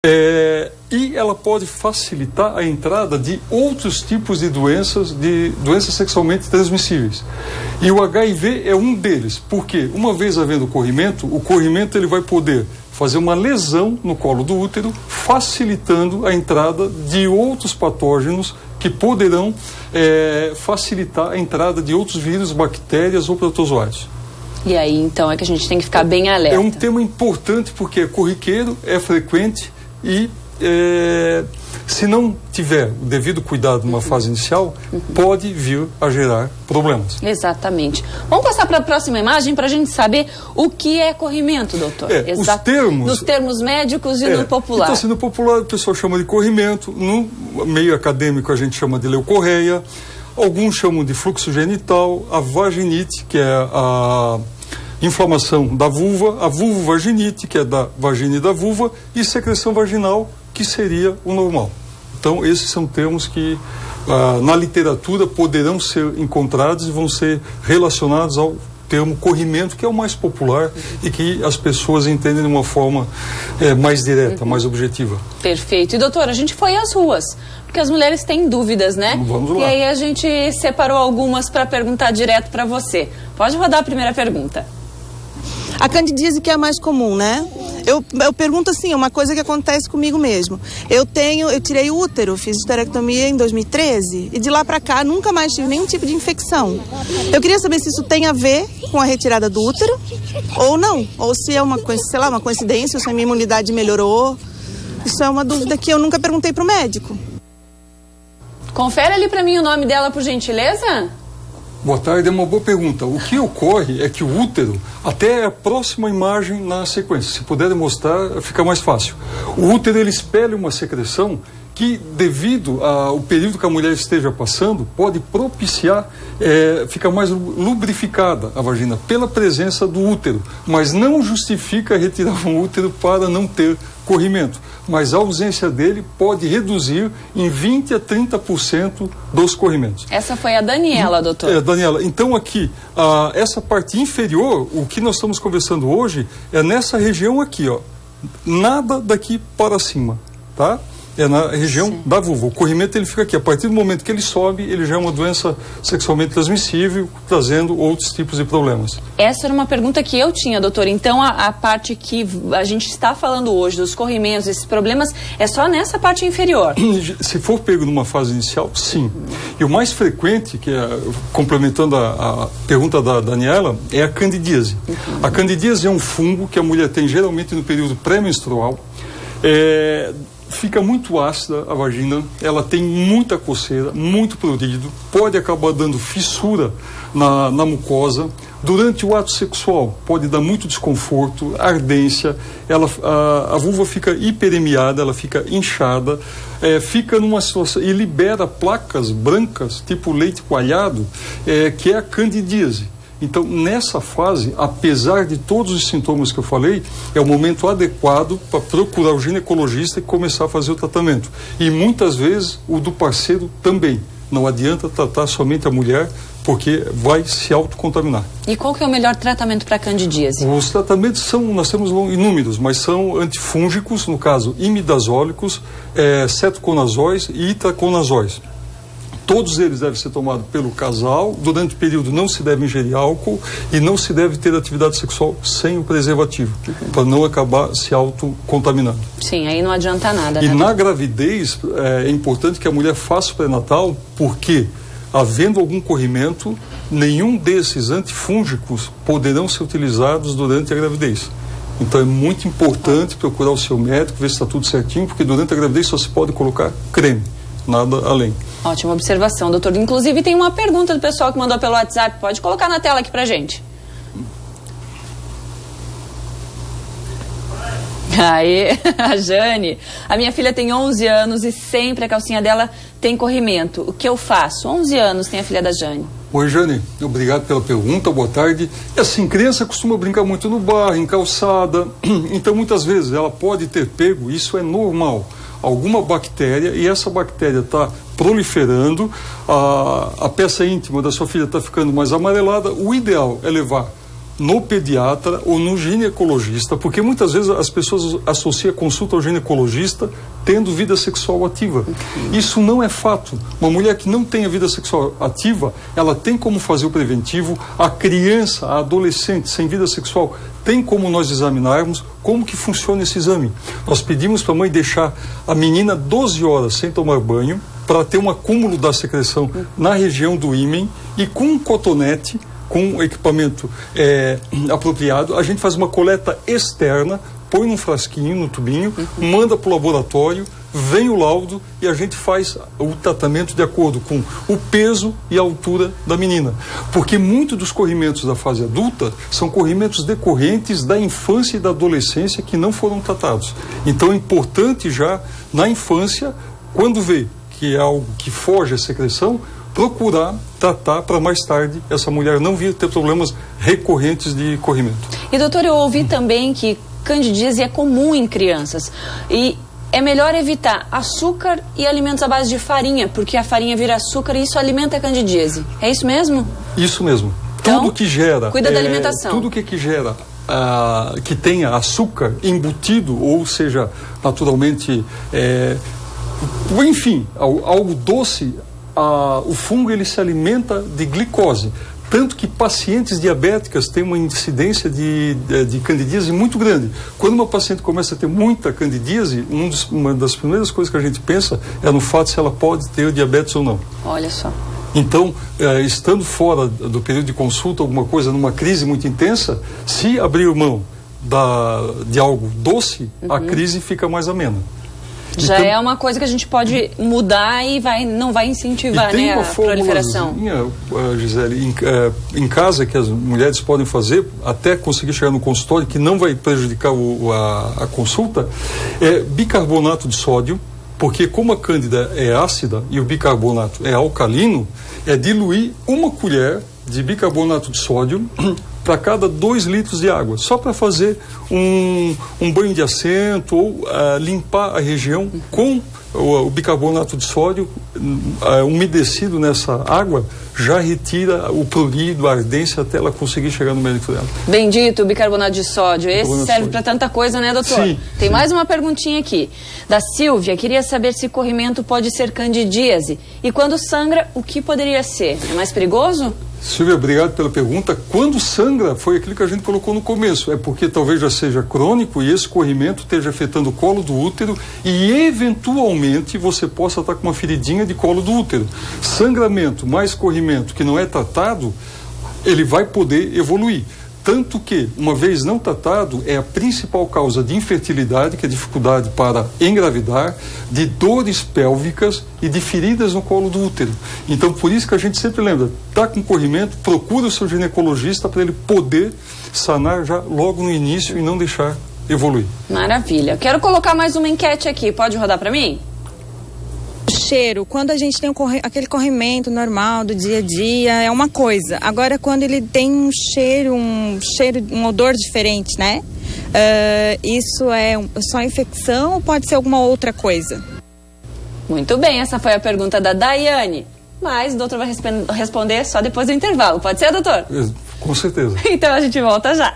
E ela pode facilitar a entrada de outros tipos de doenças sexualmente transmissíveis. E o HIV é um deles, porque uma vez havendo o corrimento ele vai poder fazer uma lesão no colo do útero, facilitando a entrada de outros patógenos que poderão facilitar a entrada de outros vírus, bactérias ou protozoários. E aí, então, é que a gente tem que ficar bem alerta. É um tema importante porque é corriqueiro, é frequente e se não tiver o devido cuidado numa fase inicial, pode vir a gerar problemas. Exatamente. Vamos passar para a próxima imagem para a gente saber o que é corrimento, doutor. Nos termos médicos e no popular. Então, assim, no popular o pessoal chama de corrimento, no meio acadêmico a gente chama de leucorreia, alguns chamam de fluxo genital, a vaginite, que é a inflamação da vulva, a vulvovaginite, que é da vagina e da vulva, e secreção vaginal, que seria o normal. Então, esses são termos que na literatura poderão ser encontrados e vão ser relacionados ao termo corrimento, que é o mais popular e que as pessoas entendem de uma forma mais direta, mais objetiva. Perfeito. E, doutor, a gente foi às ruas, porque as mulheres têm dúvidas, né? Vamos lá. E aí a gente separou algumas para perguntar direto para você. Pode rodar a primeira pergunta. A candidíase que é a mais comum, né? Eu pergunto assim, uma coisa que acontece comigo mesmo. Eu tirei o útero, fiz esterectomia em 2013 e de lá pra cá nunca mais tive nenhum tipo de infecção. Eu queria saber se isso tem a ver com a retirada do útero ou não. Ou se é uma coincidência, ou se a minha imunidade melhorou. Isso é uma dúvida que eu nunca perguntei pro médico. Confere ali pra mim o nome dela, por gentileza. Boa tarde, é uma boa pergunta. O que ocorre é que o útero, até a próxima imagem na sequência, se puder mostrar, fica mais fácil. O útero, ele espelha uma secreção que, devido ao período que a mulher esteja passando, pode propiciar, fica mais lubrificada a vagina pela presença do útero, mas não justifica retirar o útero para não ter corrimento. Mas a ausência dele pode reduzir em 20% a 30% dos corrimentos. Essa foi a Daniela, doutor. Daniela, então aqui, essa parte inferior, o que nós estamos conversando hoje é nessa região aqui, ó. Nada daqui para cima, tá? É na região da vulva. O corrimento ele fica aqui. A partir do momento que ele sobe, ele já é uma doença sexualmente transmissível, trazendo outros tipos de problemas. Essa era uma pergunta que eu tinha, doutor. Então, a parte que a gente está falando hoje, dos corrimentos, esses problemas, é só nessa parte inferior? Se for pego numa fase inicial, sim. E o mais frequente, que é, complementando a pergunta da Daniela, é a candidíase. A candidíase é um fungo que a mulher tem geralmente no período pré-menstrual. Fica muito ácida a vagina, ela tem muita coceira, muito prurido, pode acabar dando fissura na mucosa. Durante o ato sexual pode dar muito desconforto, ardência, a vulva fica hiperemiada, ela fica inchada, fica numa situação e libera placas brancas, tipo leite coalhado, que é a candidíase. Então, nessa fase, apesar de todos os sintomas que eu falei, é o momento adequado para procurar o ginecologista e começar a fazer o tratamento. E muitas vezes o do parceiro também. Não adianta tratar somente a mulher, porque vai se autocontaminar. E qual que é o melhor tratamento para a candidíase? Os tratamentos nós temos inúmeros, mas são antifúngicos, no caso imidazólicos, cetoconazóis e itraconazóis. Todos eles devem ser tomados pelo casal. Durante o período não se deve ingerir álcool e não se deve ter atividade sexual sem o preservativo, para não acabar se autocontaminando. Sim, aí não adianta nada. E né? Na gravidez é importante que a mulher faça o pré-natal, porque havendo algum corrimento, nenhum desses antifúngicos poderão ser utilizados durante a gravidez. Então é muito importante procurar o seu médico, ver se está tudo certinho, porque durante a gravidez só se pode colocar creme, nada além. Ótima observação, doutor. Inclusive tem uma pergunta do pessoal que mandou pelo WhatsApp. Pode colocar na tela aqui pra gente. Aí, a Jane. A minha filha tem 11 anos e sempre a calcinha dela tem corrimento. O que eu faço? 11 anos tem a filha da Jane. Oi, Jane. Obrigado pela pergunta. Boa tarde. E assim, criança costuma brincar muito no bar, em calçada. Então, muitas vezes, ela pode ter pego, isso é normal, alguma bactéria, e essa bactéria está proliferando, a peça íntima da sua filha está ficando mais amarelada. O ideal é levar no pediatra ou no ginecologista, porque muitas vezes as pessoas associam a consulta ao ginecologista tendo vida sexual ativa. Isso não é fato. Uma mulher que não tem a vida sexual ativa, ela tem como fazer o preventivo. A criança, a adolescente sem vida sexual, tem como nós examinarmos como que funciona esse exame. Nós pedimos para a mãe deixar a menina 12 horas sem tomar banho, para ter um acúmulo da secreção na região do ímen, e com um cotonete, com um equipamento apropriado, a gente faz uma coleta externa, põe num frasquinho, no tubinho, manda para o laboratório, vem o laudo e a gente faz o tratamento de acordo com o peso e a altura da menina. Porque muitos dos corrimentos da fase adulta são corrimentos decorrentes da infância e da adolescência que não foram tratados. Então é importante já na infância, quando vê que é algo que foge à secreção, procurar tratar para mais tarde essa mulher não vir ter problemas recorrentes de corrimento. E doutor, eu ouvi também que candidíase é comum em crianças e é melhor evitar açúcar e alimentos à base de farinha, porque a farinha vira açúcar e isso alimenta a candidíase. É isso mesmo? Isso mesmo. Então, tudo que gera... cuida da alimentação. Tudo que gera... que tenha açúcar embutido, ou seja, naturalmente... enfim, algo doce... o fungo ele se alimenta de glicose, tanto que pacientes diabéticas têm uma incidência de candidíase muito grande. Quando uma paciente começa a ter muita candidíase, uma das primeiras coisas que a gente pensa é no fato se ela pode ter diabetes ou não. Olha só. Então, estando fora do período de consulta, alguma coisa numa crise muito intensa, se abrir mão de algo doce, a crise fica mais amena. Já então, é uma coisa que a gente pode mudar e não vai incentivar, né, a proliferação. Gisele, em casa que as mulheres podem fazer até conseguir chegar no consultório, que não vai prejudicar a consulta, é bicarbonato de sódio, porque como a cândida é ácida e o bicarbonato é alcalino, é diluir 1 colher de bicarbonato de sódio para cada 2 litros de água, só para fazer um banho de assento ou limpar a região com o bicarbonato de sódio umedecido nessa água, já retira o prurido, a ardência até ela conseguir chegar no médico dela. Bendito, o bicarbonato de sódio. Esse serve para tanta coisa, né, doutor? Sim. Tem mais uma perguntinha aqui. Da Silvia, queria saber se corrimento pode ser candidíase. E quando sangra, o que poderia ser? É mais perigoso? Silvia, obrigado pela pergunta. Quando sangra, foi aquilo que a gente colocou no começo. É porque talvez já seja crônico e esse corrimento esteja afetando o colo do útero e, eventualmente, você possa estar com uma feridinha de colo do útero. Sangramento mais corrimento que não é tratado, ele vai poder evoluir. Tanto que, uma vez não tratado, é a principal causa de infertilidade, que é dificuldade para engravidar, de dores pélvicas e de feridas no colo do útero. Então, por isso que a gente sempre lembra, está com corrimento, procura o seu ginecologista para ele poder sanar já logo no início e não deixar evoluir. Maravilha. Quero colocar mais uma enquete aqui. Pode rodar para mim? Cheiro, quando a gente tem aquele corrimento normal do dia a dia, é uma coisa. Agora, quando ele tem um odor diferente, né? Isso é só infecção ou pode ser alguma outra coisa? Muito bem, essa foi a pergunta da Daiane. Mas o doutor vai responder só depois do intervalo. Pode ser, doutor? Com certeza. Então a gente volta já.